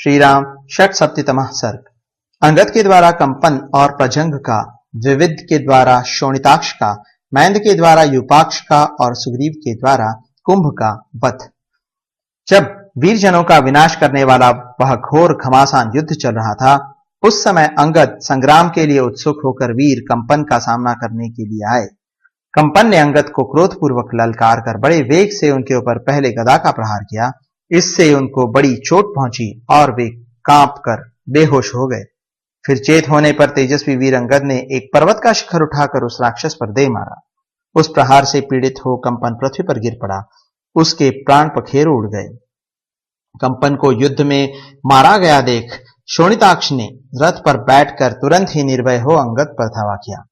श्री राम षट्सप्ततितमः सर्ग। अंगद के द्वारा कंपन और प्रजंग का, द्विविद के द्वारा शोणिताक्ष का, मैंद के द्वारा यूपाक्ष का और सुग्रीव के द्वारा कुंभ का वध। जब वीरजनों का विनाश करने वाला वह घोर घमासान युद्ध चल रहा था, उस समय अंगद संग्राम के लिए उत्सुक होकर वीर कंपन का सामना करने के लिए आए। कंपन ने अंगद को क्रोधपूर्वक ललकार कर बड़े वेग से उनके ऊपर पहले गदा का प्रहार किया। इससे उनको बड़ी चोट पहुंची और वे कांप कर बेहोश हो गए। फिर चेत होने पर तेजस्वी वीर अंगद ने एक पर्वत का शिखर उठाकर उस राक्षस पर दे मारा। उस प्रहार से पीड़ित हो कंपन पृथ्वी पर गिर पड़ा। उसके प्राण पखेरु उड़ गए। कंपन को युद्ध में मारा गया देख शोणिताक्ष ने रथ पर बैठकर तुरंत ही निर्भय हो अंगद पर धावा किया।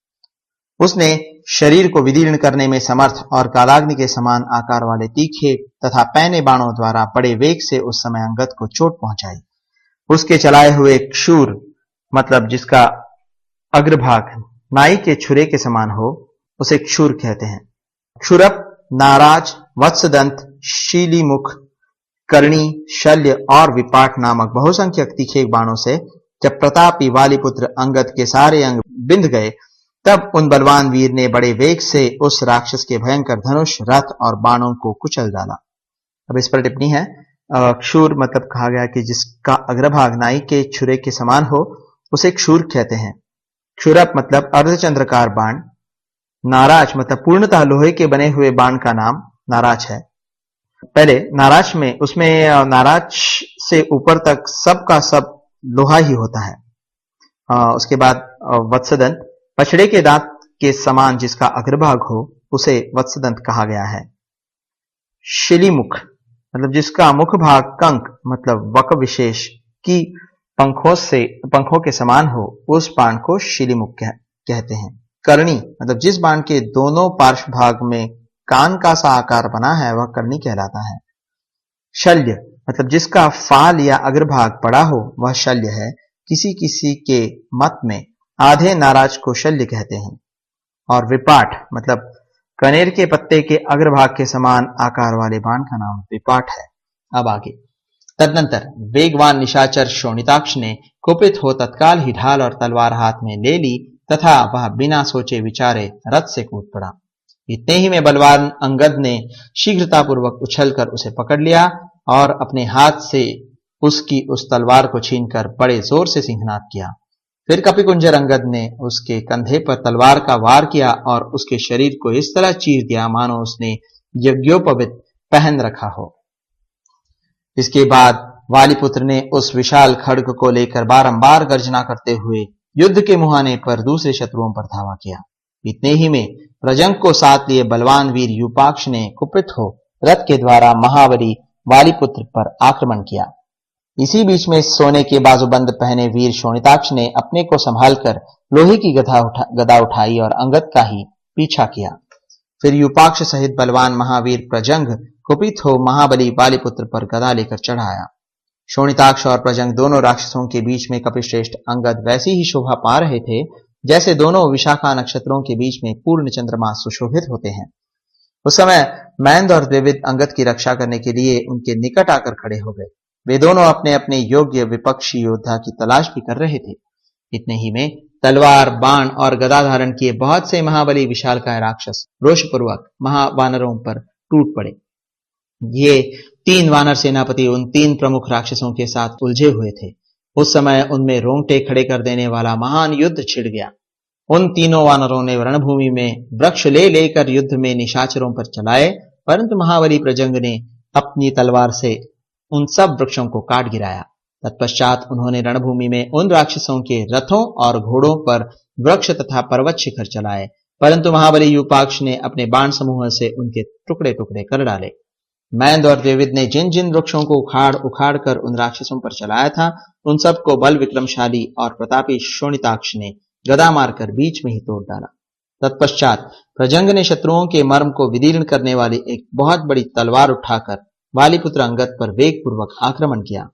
उसने शरीर को विदीर्ण करने में समर्थ और कालाग्नि के समान आकार वाले तीखे तथा पैने बाणों द्वारा बड़े वेग से उस समय अंगद को चोट पहुंचाई। उसके चलाए हुए क्षूर मतलब जिसका अग्रभाग नाई के छुरे के समान हो, उसे क्षूर कहते हैं। क्षुरप, नाराज, वत्सदंत, शीलीमुख, कर्णी, शल्य और विपाट नामक बहुसंख्यक तीखे बाणों से जब प्रतापी वालीपुत्र अंगद के सारे अंग बिंध गए, तब उन बलवान वीर ने बड़े वेग से उस राक्षस के भयंकर धनुष, रथ और बाणों को कुचल डाला। अब इस पर टिप्पणी है। क्षूर मतलब कहा गया कि जिसका अग्रभाग नाई के छुरे के समान हो, उसे क्षूर कहते हैं। क्षुरप मतलब अर्धचंद्रकार बाण। नाराज मतलब पूर्णतः लोहे के बने हुए बाण का नाम नाराज है। पहले नाराज में उसमें नाराज से ऊपर तक सब का सब लोहा ही होता है। उसके बाद वत्सदंत, पछड़े के दांत के समान जिसका अग्रभाग हो, उसे वत्सदंत कहा गया है। शिलीमुख मतलब जिसका मुख भाग कंक मतलब वक विशेष की पंखों के समान हो, उस बाण को शिलीमुख कहते हैं। कर्णी मतलब जिस बाण के दोनों पार्श्व भाग में कान का सा आकार बना है, वह कर्णी कहलाता है। शल्य मतलब जिसका फाल या अग्रभाग बड़ा हो, वह शल्य है। किसी किसी के मत में आधे नाराज को शल्य कहते हैं। और विपाट मतलब कनेर के पत्ते के अग्रभाग के समान आकार वाले बाण का नाम विपाट है। अब आगे। तदनंतर वेगवान निशाचर शोणिताक्ष ने कुपित हो तत्काल ही ढाल और तलवार हाथ में ले ली तथा वह बिना सोचे विचारे रथ से कूद पड़ा। इतने ही में बलवान अंगद ने शीघ्रतापूर्वक उछलकर उसे पकड़ लिया और अपने हाथ से उसकी उस तलवार को छीनकर बड़े जोर से सिंहनाद किया। फिर कपिकुंजर अंगद ने उसके कंधे पर तलवार का वार किया और उसके शरीर को इस तरह चीर दिया मानो उसने यज्ञोपवीत पहन रखा हो। इसके बाद वालीपुत्र ने उस विशाल खड्ग को लेकर बारंबार गर्जना करते हुए युद्ध के मुहाने पर दूसरे शत्रुओं पर धावा किया। इतने ही में प्रजंग को साथ लिए बलवान वीर यूपाक्ष ने कुपित हो रथ के द्वारा महाबली वालीपुत्र पर आक्रमण किया। इसी बीच में सोने के बाजूबंद पहने वीर शोणिताक्ष ने अपने को संभालकर लोहे की गदा उठाई और अंगद का ही पीछा किया। फिर यूपाक्ष सहित बलवान महावीर प्रजंग कुपित हो महाबली वालीपुत्र पर गदा लेकर चढ़ आया। शोणिताक्ष और प्रजंग दोनों राक्षसों के बीच में कपिश्रेष्ठ अंगद वैसी ही शोभा पा रहे थे जैसे दोनों विशाखा नक्षत्रों के बीच में पूर्ण चंद्रमा सुशोभित होते हैं। उस समय मैंद और द्विविद अंगद की रक्षा करने के लिए उनके निकट आकर खड़े हो गए। वे दोनों अपने अपने योग्य विपक्षी योद्धा की तलाश भी कर रहे थे। इतने ही में तलवार, बाण और गदा धारण किए बहुत से महाबली विशालकाय राक्षस रोषपूर्वक महावानरों पर टूट पड़े। ये 3 वानर सेनापति उन 3 प्रमुख राक्षसों के साथ उलझे हुए थे। उस समय उनमें रोंगटे खड़े कर देने वाला महान युद्ध छिड़ गया। उन तीनों वानरों ने रणभूमि में वृक्ष ले लेकर युद्ध में निशाचरों पर चलाए, परंतु महाबली प्रजंग ने अपनी तलवार से उन सब वृक्षों को काट गिराया। तत्पश्चात उन्होंने रणभूमि में उन राक्षसों के रथों और घोड़ों पर वृक्ष तथा पर्वत शिखर चलाए, परंतु महाबली यूपाक्ष ने अपने बाण समूह से उनके टुकड़े टुकड़े कर डाले। मैंद और द्विविद ने जिन जिन वृक्षों को उखाड़ कर उन राक्षसों पर चलाया था, उन सबको बल विक्रमशाली और प्रतापी शोणिताक्ष ने गदा मारकर बीच में ही तोड़ डाला। तत्पश्चात प्रजंग ने शत्रुओं के मर्म को विदीर्ण करने वाली एक बहुत बड़ी तलवार उठाकर वालीपुत्र अंगद पर वेगपूर्वक आक्रमण किया।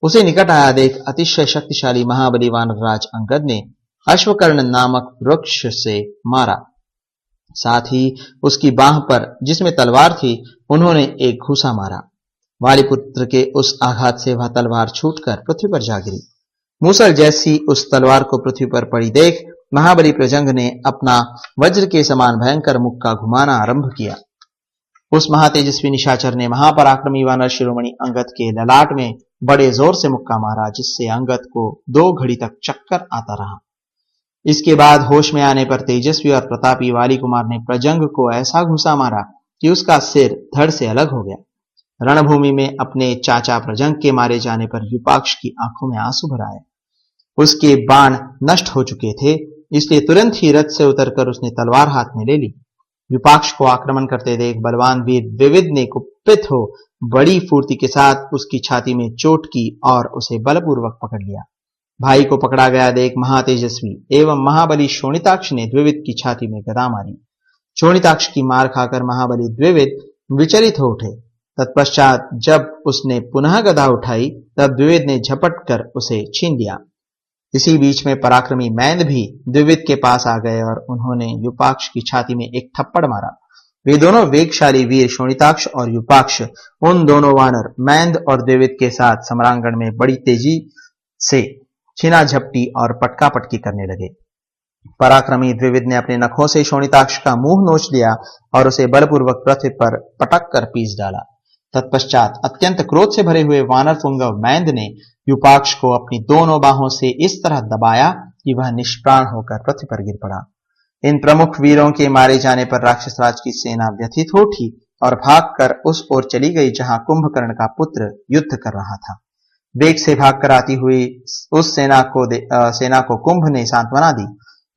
उसे निकट आया देख अतिशय शक्तिशाली महाबली वानरराज अंगद ने अश्वकर्ण नामक वृक्ष से मारा। साथ ही उसकी बाह पर जिसमें तलवार थी, उन्होंने एक घूसा मारा। वालिपुत्र के उस आघात से वह तलवार छूटकर पृथ्वी पर जा गिरी। मूसल जैसी उस तलवार को पृथ्वी पर पड़ी देख महाबली प्रजंग ने अपना वज्र के समान भयंकर मुक्का घुमाना आरंभ किया। उस महातेजस्वी निशाचर ने महापराक्रमी वानर शिरोमणि अंगद के ललाट में बड़े जोर से मुक्का मारा, जिससे अंगद को 2 घड़ी तक चक्कर आता रहा। इसके बाद होश में आने पर तेजस्वी और प्रतापी वाली कुमार ने प्रजंग को ऐसा घुसा मारा कि उसका सिर धड़ से अलग हो गया। रणभूमि में अपने चाचा प्रजंग के मारे जाने पर युपाक्ष की आंखों में आंसू भर आए। उसके बाण नष्ट हो चुके थे, इसलिए तुरंत ही रथ से उतरकर उसने तलवार हाथ में ले ली। विपाक्ष को आक्रमण करते देख बलवान वीर विविध ने कुपित हो बड़ी फुर्ती के साथ उसकी छाती में चोट की और उसे बलपूर्वक पकड़ लिया। भाई को पकड़ा गया देख महातेजस्वी एवं महाबली शोणिताक्ष ने द्विविद की छाती में गदा मारी। शोणिताक्ष की मार खाकर महाबली द्विविद विचलित हो उठे। तत्पश्चात जब उसने पुनः गदा उठाई तब द्विविद ने झपट कर उसे छीन लिया। इसी बीच में पराक्रमी मैंद भी द्विविद के पास आ गए और उन्होंने युपाक्ष की छाती में एक थप्पड़ मारा। वे दोनों वेगशाली वीर शोणिताक्ष और युपाक्ष उन दोनों वानर मैंद और द्विविद के साथ सम्रांगण में बड़ी तेजी से छीना झपटी और पटका पटकी करने लगे। पराक्रमी द्विविद ने अपने नखों से शोणिताक्ष का मुंह नोच लिया और उसे बलपूर्वक पृथ्वी पर पटक कर पीस डाला। तत्पश्चात अत्यंत क्रोध से भरे हुए वानर पुंगव मैंद ने युपाक्ष को अपनी दोनों बाहों से इस तरह दबाया कि वह निष्प्राण होकर पृथ्वी पर गिर पड़ा। इन प्रमुख वीरों के मारे जाने पर राक्षस राज की सेना व्यथित हो उठी और भागकर उस ओर चली गई जहां कुंभकर्ण का पुत्र युद्ध कर रहा था। वेग से भागकर आती हुई उस सेना को कुंभ ने सांत्वना दी।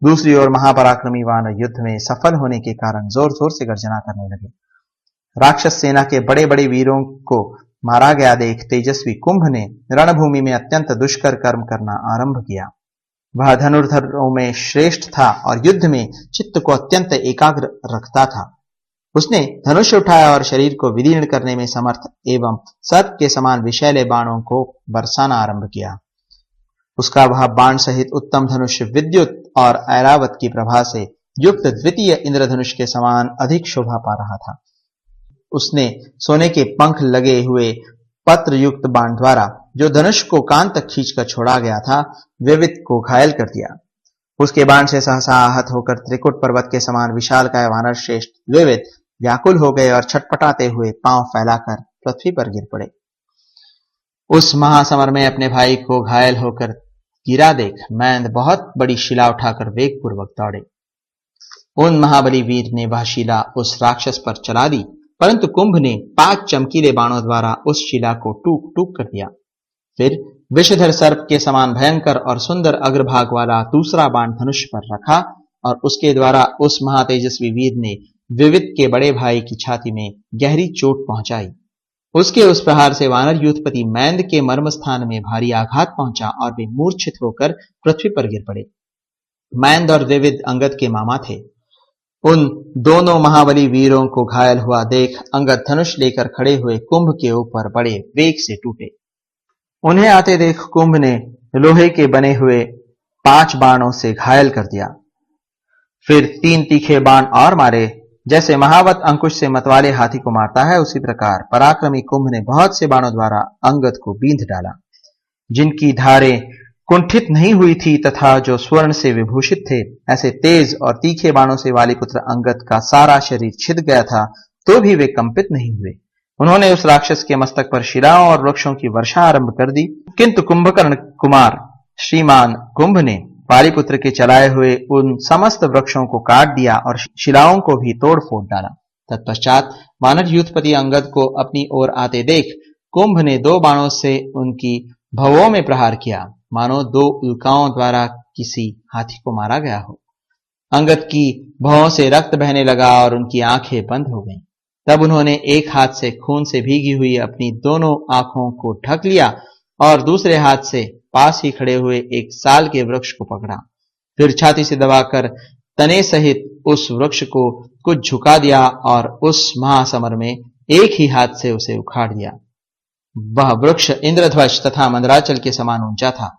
दूसरी ओर महापराक्रमी वानर युद्ध में सफल होने के कारण जोर जोर से गर्जना करने लगे। राक्षस सेना के बड़े बड़े वीरों को मारा गया देख तेजस्वी कुंभ ने रणभूमि में अत्यंत दुष्कर कर्म करना आरंभ किया। वह धनुर्धरों में श्रेष्ठ था और युद्ध में चित्त को अत्यंत एकाग्र रखता था। उसने धनुष उठाया और शरीर को विदीर्ण करने में समर्थ एवं सर्प के समान विषैले बाणों को बरसाना आरंभ किया। उसका वह बाण सहित उत्तम धनुष विद्युत और ऐरावत की प्रभा से युक्त द्वितीय इंद्रधनुष के समान अधिक शोभा पा रहा था। उसने सोने के पंख लगे हुए पत्र युक्त बाण द्वारा जो धनुष को कान तक खींचकर छोड़ा गया था, विविध को घायल कर दिया। उसके बाण से सहसा आहत होकर त्रिकुट पर्वत के समान विशालकाय वानर श्रेष्ठ विविध व्याकुल हो गए और छटपटाते हुए पांव फैलाकर पृथ्वी पर गिर पड़े। उस महासमर में अपने भाई को घायल होकर गिरा देख मैंद बहुत बड़ी शिला उठाकर वेगपूर्वक दौड़े। उन महाबली वीर ने वह शिला उस राक्षस पर चला दी, परंतु कुंभ ने 5 चमकीले बाणों द्वारा उस शिला को टूक टूक कर दिया। फिर विषधर सर्प के समान भयंकर और सुंदर अग्रभाग वाला दूसरा बाण धनुष पर रखा और उसके द्वारा उस महातेजस्वी वीर ने विविध के बड़े भाई की छाती में गहरी चोट पहुंचाई। उसके उस प्रहार से वानर यूथपति मैंद के मर्म स्थान में भारी आघात पहुंचा और वे मूर्छित होकर पृथ्वी पर गिर पड़े। मैंद और विविध अंगद के मामा थे। उन दोनों महाबली वीरों को घायल हुआ देख अंगद धनुष लेकर खड़े हुए कुंभ के ऊपर बड़े वेग से टूटे। उन्हें आते देख कुंभ ने लोहे के बने हुए 5 बाणों से घायल कर दिया। फिर 3 तीखे बाण और मारे। जैसे महावत अंकुश से मतवाले हाथी को मारता है, उसी प्रकार पराक्रमी कुंभ ने बहुत से बाणों द्वारा अंगद को बींध डाला। जिनकी धारें कुंठित नहीं हुई थी तथा जो स्वर्ण से विभूषित थे, ऐसे तेज और तीखे बाणों से वालिपुत्र अंगद का सारा शरीर छिद गया था, तो भी वे कंपित नहीं हुए। उन्होंने उस राक्षस के मस्तक पर शिलाओं और वृक्षों की वर्षा आरंभ कर दी, किंतु कुंभकर्ण कुमार श्रीमान कुंभ ने वालिपुत्र के चलाए हुए उन समस्त वृक्षों को काट दिया और शिलाओं को भी तोड़ फोड़ डाला। तत्पश्चात वानर यूथपति अंगद को अपनी ओर आते देख कुंभ ने 2 बाणों से उनकी भवों में प्रहार किया, मानो 2 उल्काओं द्वारा किसी हाथी को मारा गया हो। अंगद की भवों से रक्त बहने लगा और उनकी आंखें बंद हो गईं। तब उन्होंने एक हाथ से खून से भीगी हुई अपनी दोनों आंखों को ढक लिया और दूसरे हाथ से पास ही खड़े हुए एक साल के वृक्ष को पकड़ा। फिर छाती से दबाकर तने सहित उस वृक्ष को कुछ झुका दिया और उस महासमर में एक ही हाथ से उसे उखाड़ दिया। वह वृक्ष इंद्रध्वज तथा मंदराचल के समान ऊंचा था।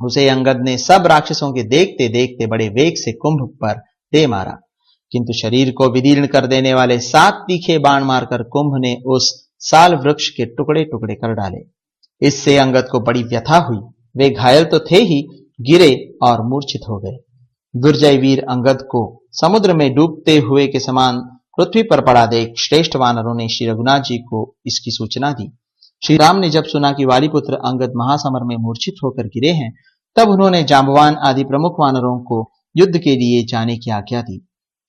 उसे अंगद ने सब राक्षसों के देखते देखते बड़े वेग से कुंभ पर दे मारा, किंतु शरीर को विदीर्ण कर देने वाले 7 तीखे बाण मारकर कुंभ ने उस साल वृक्ष के टुकड़े टुकड़े कर डाले। इससे अंगद को बड़ी व्यथा हुई। वे घायल तो थे ही, गिरे और मूर्छित हो गए। दुर्जय वीर अंगद को समुद्र में डूबते हुए के समान पृथ्वी पर पड़ा देख श्रेष्ठ वानरों ने श्री रघुनाथ जी को इसकी सूचना दी। श्री राम ने जब सुना कि वालीपुत्र अंगद महासमर में मूर्छित होकर गिरे हैं, तब उन्होंने जांबवान आदि प्रमुख वानरों को युद्ध के लिए जाने की आज्ञा दी।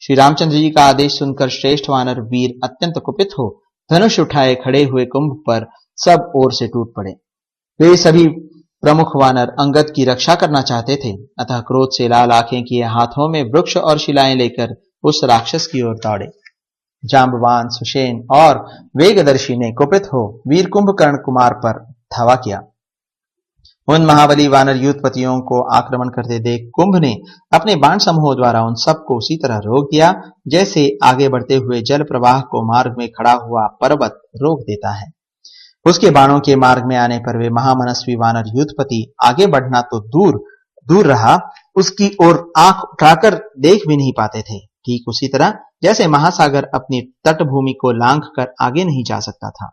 श्री रामचंद्र जी का आदेश सुनकर श्रेष्ठ वानर वीर अत्यंत कुपित हो धनुष उठाए खड़े हुए कुंभ पर सब ओर से टूट पड़े। वे सभी प्रमुख वानर अंगद की रक्षा करना चाहते थे, अतः क्रोध से लाल आंखें किए हाथों में वृक्ष और शिलाएं लेकर उस राक्षस की ओर दौड़े। जांबवान, सुषेण और वेगदर्शी ने कुपित हो वीर कुंभकर्ण कुमार पर धावा किया। उन महाबली वानर युद्धपतियों को आक्रमण करते देख कुंभ ने अपने बाण समूहों द्वारा उन सबको उसी तरह रोक दिया जैसे आगे बढ़ते हुए जल प्रवाह को मार्ग में खड़ा हुआ पर्वत रोक देता है। उसके बाणों के मार्ग में आने पर वे महामनस्वी वानर युद्धपति आगे बढ़ना तो दूर दूर रहा, उसकी ओर आंख उठाकर देख भी नहीं पाते थे। ठीक उसी तरह जैसे महासागर अपनी तटभूमि को लांघ कर आगे नहीं जा सकता था।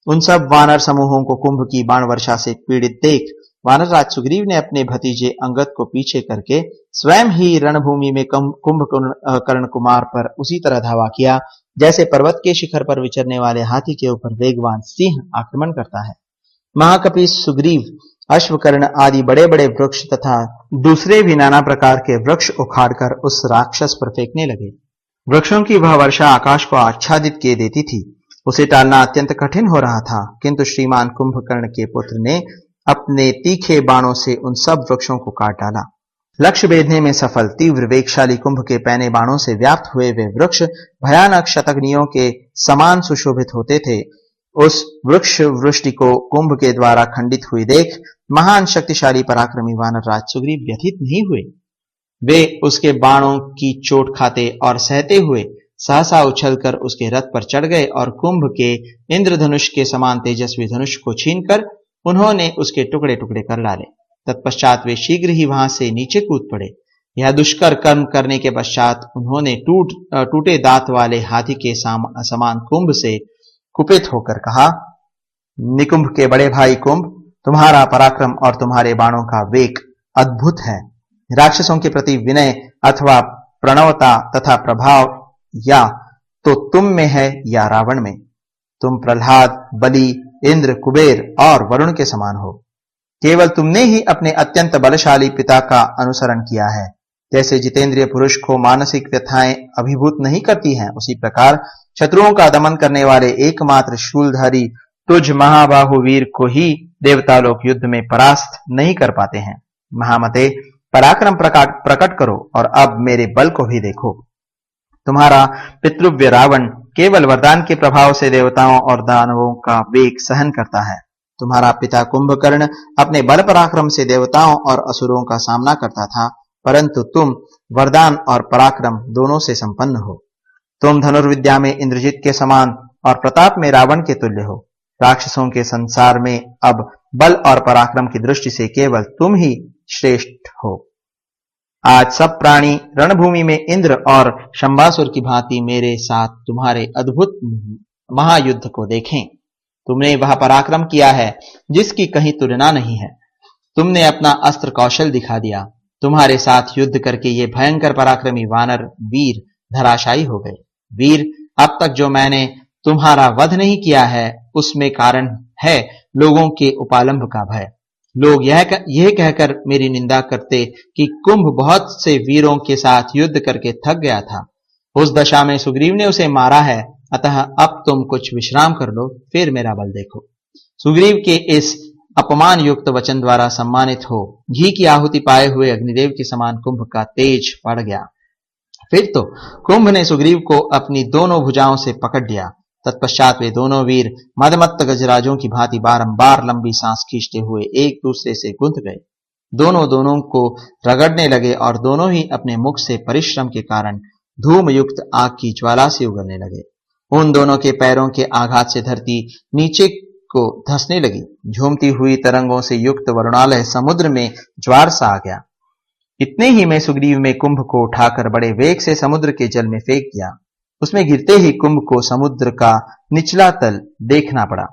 उन सब वानर समूहों को कुंभ की बाण वर्षा से पीड़ित देख वानर राज सुग्रीव ने अपने भतीजे अंगद को पीछे करके स्वयं ही रणभूमि में कुंभकर्ण कुमार पर उसी तरह धावा किया जैसे पर्वत के शिखर पर विचरने वाले हाथी के ऊपर वेगवान सिंह आक्रमण करता है। महाकपि सुग्रीव अश्वकर्ण आदि बड़े बड़े वृक्ष तथा दूसरे भी नाना प्रकार के वृक्ष उखाड़कर उस राक्षस पर फेंकने लगे। वृक्षों की वह वर्षा आकाश को आच्छादित किए देती थी। उसे टालना अत्यंत कठिन हो रहा था, किंतु श्रीमान कुंभकर्ण के पुत्र ने अपने तीखे बाणों से उन सब वृक्षों को काट डाला। लक्ष्य भेदने में सफल तीव्र वेगशाली कुंभ के पैने बाणों से व्याप्त हुए वे वृक्ष भयानक शतग्नियों के समान सुशोभित होते थे। उस वृक्ष वृष्टि को कुंभ के द्वारा खंडित हुई देख महान शक्तिशाली पराक्रमी वानर राज सुग्रीव व्यथित नहीं हुए। वे उसके बाणों की चोट खाते और सहते हुए सहसा उछलकर उसके रथ पर चढ़ गए और कुंभ के इंद्रधनुष के समान तेजस्वी धनुष को छीनकर उन्होंने उसके टुकड़े टुकड़े कर डाले। तत्पश्चात वे शीघ्र ही वहां से नीचे कूद पड़े। यह दुष्कर कर्म करने के पश्चात उन्होंने टूटे दांत वाले हाथी के समान कुंभ से कुपित होकर कहा, निकुंभ के बड़े भाई कुंभ, तुम्हारा पराक्रम और तुम्हारे बाणों का वेग अद्भुत है। राक्षसों के प्रति विनय अथवा प्रणवता तथा प्रभाव या तो तुम में है या रावण में। तुम प्रहलाद, बलि, इंद्र, कुबेर और वरुण के समान हो। केवल तुमने ही अपने अत्यंत बलशाली पिता का अनुसरण किया है। जैसे जितेंद्रिय पुरुष को मानसिक व्यथाएं अभिभूत नहीं करती हैं, उसी प्रकार शत्रुओं का दमन करने वाले एकमात्र शूलधारी तुझ महाबाहु वीर को ही देवता लोग युद्ध में परास्त नहीं कर पाते हैं। महामते, पराक्रम प्रकट करो और अब मेरे बल को भी देखो। तुम्हारा पितृव्य रावण केवल वरदान के प्रभाव से देवताओं और दानवों का वेग सहन करता है। तुम्हारा पिता कुंभकर्ण अपने बल पराक्रम से देवताओं और असुरों का सामना करता था, परंतु तुम वरदान और पराक्रम दोनों से संपन्न हो। तुम धनुर्विद्या में इंद्रजित के समान और प्रताप में रावण के तुल्य हो। राक्षसों के संसार में अब बल और पराक्रम की दृष्टि से केवल तुम ही श्रेष्ठ हो। आज सब प्राणी रणभूमि में इंद्र और शंबासुर की भांति मेरे साथ तुम्हारे अद्भुत महायुद्ध को देखें। तुमने वह पराक्रम किया है जिसकी कहीं तुलना नहीं है। तुमने अपना अस्त्र कौशल दिखा दिया। तुम्हारे साथ युद्ध करके ये भयंकर पराक्रमी वानर वीर धराशायी हो गए। वीर, अब तक जो मैंने तुम्हारा वध नहीं किया है उसमें कारण है लोगों के उपालंभ का भय। लोग यह कहकर मेरी निंदा करते कि कुंभ बहुत से वीरों के साथ युद्ध करके थक गया था। उस दशा में सुग्रीव ने उसे मारा है, अतः अब तुम कुछ विश्राम कर लो, फिर मेरा बल देखो। सुग्रीव के इस अपमान युक्त वचन द्वारा सम्मानित हो घी की आहुति पाए हुए अग्निदेव के समान कुंभ का तेज बढ़ गया। फिर तो कुंभ ने सुग्रीव को अपनी दोनों भुजाओं से पकड़ लिया। तत्पश्चात वे दोनों वीर मदमत्त गजराजों की भांति बारंबार लंबी सांस खींचते हुए एक दूसरे से गुंथ गए। दोनों को रगड़ने लगे और दोनों ही अपने मुख से परिश्रम के कारण धूम युक्त आग की ज्वाला से उगलने लगे। उन दोनों के पैरों के आघात से धरती नीचे को धंसने लगी। झूमती हुई तरंगों से युक्त वरुणालय समुद्र में ज्वार सा आ गया। इतने ही में सुग्रीव में कुंभ को उठाकर बड़े वेग से समुद्र के जल में फेंक दिया। उसमें गिरते ही कुंभ को समुद्र का निचला तल देखना पड़ा।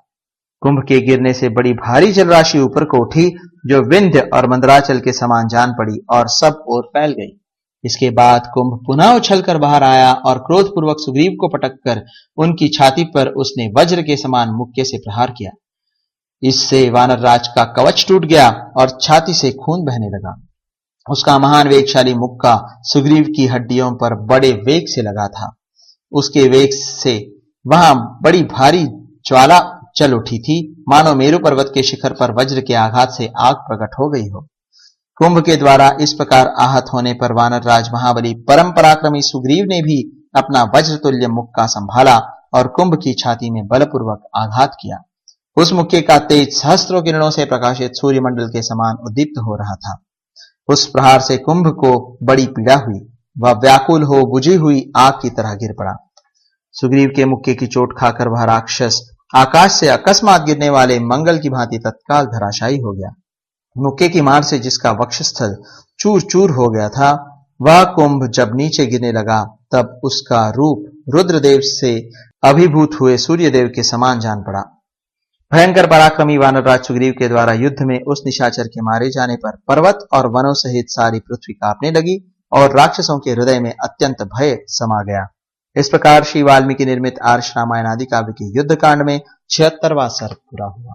कुंभ के गिरने से बड़ी भारी जलराशि ऊपर को उठी, जो विंध्य और मंदराचल के समान जान पड़ी और सब ओर फैल गई। इसके बाद कुंभ पुनः उछलकर बाहर आया और क्रोधपूर्वक सुग्रीव को पटककर उनकी छाती पर उसने वज्र के समान मुक्के से प्रहार किया। इससे वानरराज का कवच टूट गया और छाती से खून बहने लगा। उसका महान वेगशाली मुक्का सुग्रीव की हड्डियों पर बड़े वेग से लगा था। उसके वेग से वहां बड़ी भारी ज्वाला चल उठी थी, मानो मेरु पर्वत के शिखर पर वज्र के आघात से आग प्रकट हो गई हो। कुंभ के द्वारा इस प्रकार आहत होने पर वानरराज महाबली परम पराक्रमी सुग्रीव ने भी अपना वज्र तुल्य मुक्का संभाला और कुंभ की छाती में बलपूर्वक आघात किया। उस मुक्के का तेज सहस्त्रों किरणों से प्रकाशित सूर्यमंडल के समान उद्दीप्त हो रहा था। उस प्रहार से कुंभ को बड़ी पीड़ा हुई। वह व्याकुल हो बुझी हुई आग की तरह गिर पड़ा। सुग्रीव के मुक्के की चोट खाकर वह राक्षस आकाश से अकस्मात गिरने वाले मंगल की भांति तत्काल धराशायी हो गया। मुक्के की मार से जिसका वक्षस्थल चूर चूर हो गया था, वह कुंभ जब नीचे गिरने लगा तब उसका रूप रुद्रदेव से अभिभूत हुए सूर्यदेव के समान जान पड़ा। भयंकर पराक्रमी वानरराज सुग्रीव के द्वारा युद्ध में उस निशाचर के मारे जाने पर पर्वत और वनों सहित सारी पृथ्वी कांपने लगी और राक्षसों के हृदय में अत्यंत भय समा गया। इस प्रकार श्री वाल्मीकि निर्मित आर्ष रामायण आदि काव्य के युद्ध कांड में 76वां सर्ग पूरा हुआ।